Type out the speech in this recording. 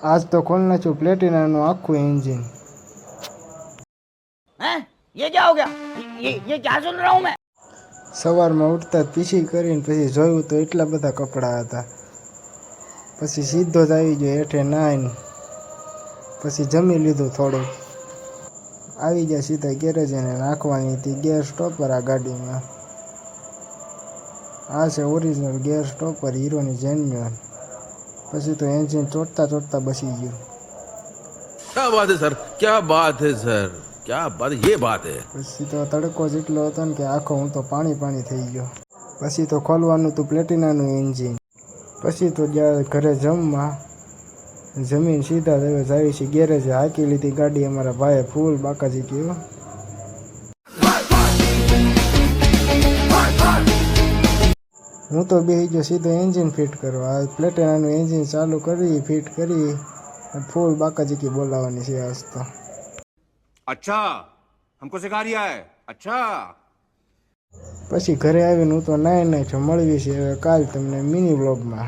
आज तो खोलना छू प्लेटिनाનું આખું એન્જિન। हैं? ये क्या हो गया? ये क्या सुन रहा हूँ मैं? સવારમાં ઉઠતા જ પીસી કરીને પછી જોયું તો એટલા બધા કપડાં હતા। પછી સીધો જ આવી ગયો હેઠે નાઈને પછી જમી લીધું થોડું। આવી ગયા સીધા ગેરેજ એને નાખવાની હતી ગેર સ્ટોપર આ ગાડીમાં। આ છે ઓરિજિનલ ગેર સ્ટોપર હીરોની જેન્યુઅન। પછી તો એન્જિન ચોટતા ચોટતા બસી ગયું। क्या बात है सर, क्या बात है सर, क्या बात, ये बात है। પછી તો તડકો જેટલો હતો ને કે આખો હું તો પાણી પાણી થઈ ગયો। પછી તો ખોલવાનું હતું પ્લેટિનાનું એન્જિન। પછી તો ગયા ઘરે જમવા। જમીન સીધા હવે જાય છે ગેરેજે। હાંકી લીધી ગાડી અમારા ભાઈએ ફૂલ બાકાજી ગયો। હું તો બેસી ગયો સીધો એન્જિન ફિટ કરવા। પ્લેટિનાનું એન્જિન ચાલુ કરી ફિટ કરી ફૂલ બાકાજી બોલાવવાની છે આજ તો। अच्छा हमको सिखा रिया है। अच्छा પછી ઘરે આવીને હું તો નાઈ નાખ્યો। મળવી છે હવે કાલ તમને મિની વ્લોગમાં।